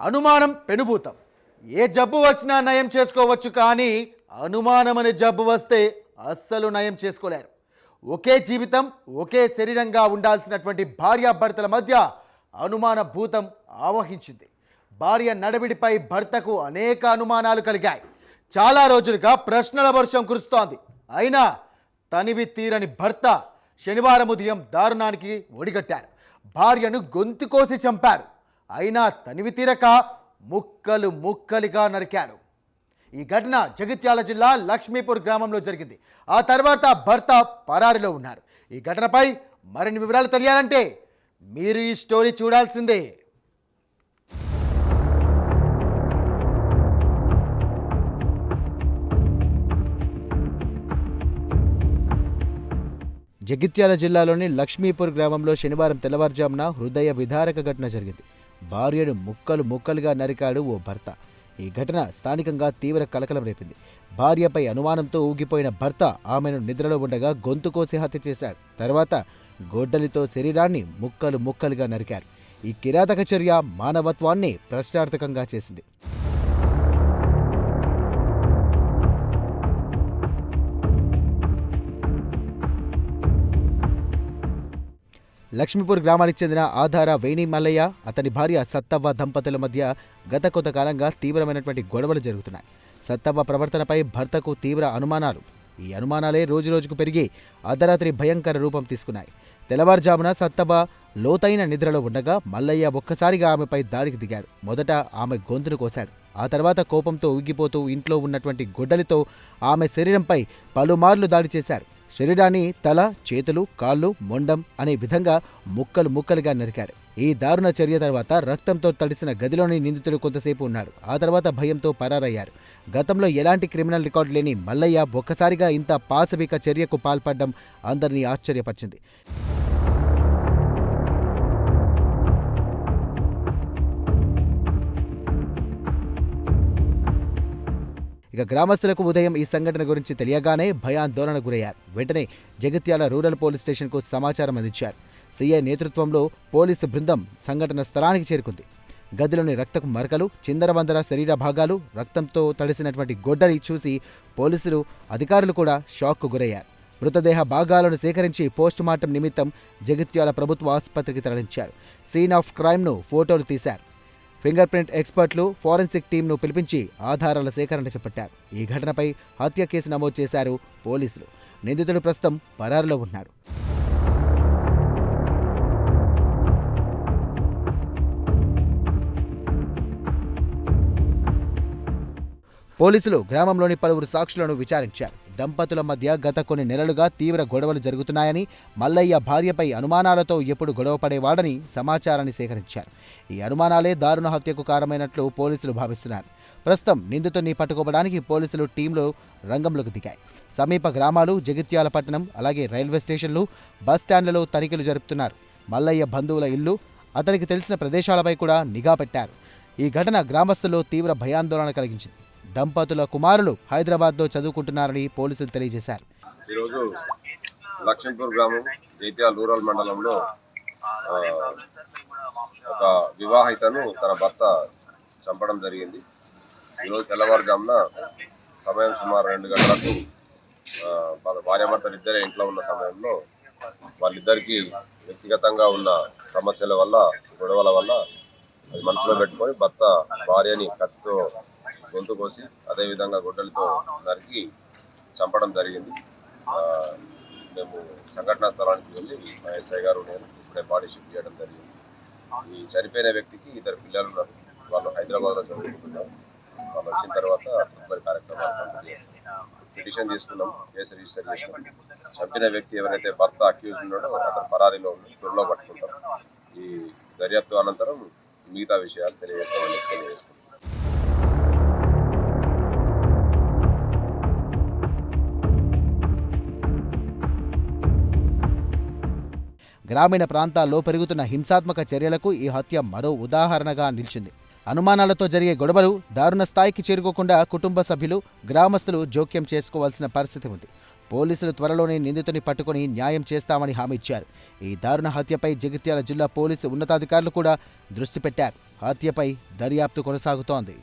అనుమానం పెనుభూతం. ఏ జబ్బు వచ్చినా నయం చేసుకోవచ్చు, కానీ అనుమానం అనే జబ్బు వస్తే అస్సలు నయం చేసుకోలేరు. ఒకే జీవితం, ఒకే శరీరంగా ఉండాల్సినటువంటి భార్యాభర్తల మధ్య అనుమాన భూతం ఆవహించింది. భార్య నడవిడిపై భర్తకు అనేక అనుమానాలు కలిగాయి. చాలా రోజులుగా ప్రశ్నల వర్షం కురుస్తోంది. అయినా తనివి తీరని భర్త శనివారం ఉదయం దారుణానికి ఒడిగట్టారు. భార్యను గొంతు కోసి చంపాడు. అయినా తనివి తీరక ముక్కలు ముక్కలుగా నరికాడు. ఈ ఘటన జగిత్యాల జిల్లా లక్ష్మీపూర్ గ్రామంలో జరిగింది. ఆ తర్వాత భర్త పరారిలో ఉన్నారు. ఈ ఘటనపై మరిన్ని వివరాలు తెలియాలంటే మీరు ఈ స్టోరీ చూడాల్సిందే. జగిత్యాల జిల్లాలోని లక్ష్మీపూర్ గ్రామంలో శనివారం తెల్లవారుజామున హృదయ విదారక ఘటన జరిగింది. భార్యను ముక్కలు ముక్కలుగా నరికాడు ఓ భర్త. ఈ ఘటన స్థానికంగా తీవ్ర కలకలం రేపింది. భార్యపై అనుమానంతో ఊగిపోయిన భర్త ఆమెను నిద్రలో ఉండగా గొంతు కోసి హత్య చేశాడు. తర్వాత గొడ్డలితో శరీరాన్ని ముక్కలు ముక్కలుగా నరికాడు. ఈ కిరాతక చర్య మానవత్వాన్ని ప్రశ్నార్థకంగా చేసింది. లక్ష్మీపూర్ గ్రామానికి చెందిన ఆధార వేణి మల్లయ్య, అతని భార్య సత్తవ్వ దంపతుల మధ్య గత కొంతకాలంగా తీవ్రమైనటువంటి గొడవలు జరుగుతున్నాయి. సత్తవ్వ ప్రవర్తనపై భర్తకు తీవ్ర అనుమానాలు. ఈ అనుమానాలే రోజురోజుకు పెరిగి అర్ధరాత్రి భయంకర రూపం తీసుకున్నాయి. తెల్లవారుజామున సత్తవ్వ లోతైన నిద్రలో ఉండగా మల్లయ్య ఒక్కసారిగా ఆమెపై దాడికి దిగాడు. మొదట ఆమె గొంతును కోశాడు. ఆ తర్వాత కోపంతో ఊగిపోతూ ఇంట్లో ఉన్నటువంటి గొడ్డలితో ఆమె శరీరంపై పలుమార్లు దాడి చేశాడు. శరీరాన్ని తల, చేతులు, కాళ్ళు, మొండం అనే విధంగా ముక్కలు ముక్కలుగా నరికాడు. ఈ దారుణ చర్య తర్వాత రక్తంతో తడిసిన గదిలోని నిందితుడు కొంతసేపు ఉన్నాడు. ఆ తర్వాత భయంతో పరారయ్యారు. గతంలో ఎలాంటి క్రిమినల్ రికార్డు లేని మల్లయ్య ఒక్కసారిగా ఇంత పాశవిక చర్యకు పాల్పడడం అందరినీ ఆశ్చర్యపరిచింది. ఇక గ్రామస్తులకు ఉదయం ఈ సంఘటన గురించి తెలియగానే భయాందోళన గురయ్యారు. వెంటనే జగిత్యాల రూరల్ పోలీస్ స్టేషన్కు సమాచారం అందించారు. సీఐ నేతృత్వంలో పోలీసు బృందం సంఘటన స్థలానికి చేరుకుంది. గదిలోని రక్తపు మరకలు, చిందరవందర శరీర భాగాలు, రక్తంతో తడిసినటువంటి గొడ్డలి చూసి పోలీసులు, అధికారులు కూడా షాక్కు గురయ్యారు. మృతదేహ భాగాలను సేకరించి పోస్టుమార్టం నిమిత్తం జగిత్యాల ప్రభుత్వ ఆసుపత్రికి తరలించారు. సీన్ ఆఫ్ క్రైమ్ను ఫోటోలు తీశారు. ఫింగర్ ప్రింట్ ఎక్స్పర్ట్లు, ఫోరెన్సిక్ టీంను పిలిపించి ఆధారాల సేకరణ చేపట్టారు. ఈ ఘటనపై హత్య కేసు నమోదు చేశారు పోలీసులు. నిందితుడు ప్రస్తుతం పరారులో ఉన్నాడు. పోలీసులు గ్రామంలోని పలువురు సాక్షులను విచారించారు. దంపతుల మధ్య గత కొన్ని నెలలుగా తీవ్ర గొడవలు జరుగుతున్నాయని, మల్లయ్య భార్యపై అనుమానాలతో ఎప్పుడు గొడవపడేవాడని సమాచారాన్ని సేకరించారు. ఈ అనుమానాలే దారుణ హత్యకు కారణమైనట్లు పోలీసులు భావిస్తున్నారు. ప్రస్తుతం నిందితుడిని పట్టుకోవడానికి పోలీసులు టీంలు రంగంలోకి దిగాయి. సమీప గ్రామాలు, జగిత్యాల పట్టణం, అలాగే రైల్వే స్టేషన్లు, బస్టాండ్లలో తనిఖీలు జరుపుతున్నారు. మల్లయ్య బంధువుల ఇల్లు, అతనికి తెలిసిన ప్రదేశాలపై కూడా నిఘా పెట్టారు. ఈ ఘటన గ్రామస్తుల్లో తీవ్ర భయాందోళన కలిగించింది. దంపతుల కుమారులు హైదరాబాద్లో చదువుకుంటున్నారని పోలీసులు తెలియజేశారు. ఈరోజు లక్ష్మీపూర్ గ్రామం జగిత్యాల రూరల్ మండలంలో ఒక వివాహితను తన భర్త చంపడం జరిగింది. ఈరోజు తెల్లవారుజామున సమయం సుమారు 2 గంటలకు భార్యాభర్తలు ఇద్దరే ఇంట్లో ఉన్న సమయంలో వాళ్ళిద్దరికీ వ్యక్తిగతంగా ఉన్న సమస్యల వల్ల, గొడవల వల్ల అది మనసులో పెట్టుకొని భర్త భార్యని కత్తితో గొంతు కోసి అదేవిధంగా గొడ్డలితో నరికి చంపడం జరిగింది. మేము సంఘటనా స్థలానికి వెళ్ళి మా ఎస్ఐ గారు నేను ఇప్పుడే బాడీ షిఫ్ట్ చేయడం జరిగింది. ఈ చనిపోయిన వ్యక్తికి 2 పిల్లలు ఉన్నారు. వాళ్ళు హైదరాబాద్లో చదువుకుంటున్నారు. వాళ్ళు వచ్చిన తర్వాత తదుపరి కార్యక్రమాలు కంప్లీట్ చేస్తాం. పిటిషన్ తీసుకున్నాం, కేసు రిజిస్టర్ చేసినాం. చంపిన వ్యక్తి ఎవరైతే భర్త అక్యూజ్ ఉన్నాడో అతను పరారీలో ఉండి త్వరలో పట్టుకుంటాం. ఈ దర్యాప్తు అనంతరం మిగతా విషయాలు తెలియజేసుకుంటాం. గ్రామీణ ప్రాంతాల్లో పెరుగుతున్న హింసాత్మక చర్యలకు ఈ హత్య మరో ఉదాహరణగా నిలిచింది. అనుమానాలతో జరిగే గొడవలు దారుణ స్థాయికి చేరుకోకుండా కుటుంబ సభ్యులు, గ్రామస్తులు జోక్యం చేసుకోవాల్సిన పరిస్థితి ఉంది. పోలీసులు త్వరలోనే నిందితుని పట్టుకుని న్యాయం చేస్తామని హామీ ఇచ్చారు. ఈ దారుణ హత్యపై జగిత్యాల జిల్లా పోలీసు ఉన్నతాధికారులు కూడా దృష్టి పెట్టారు. హత్యపై దర్యాప్తు కొనసాగుతోంది.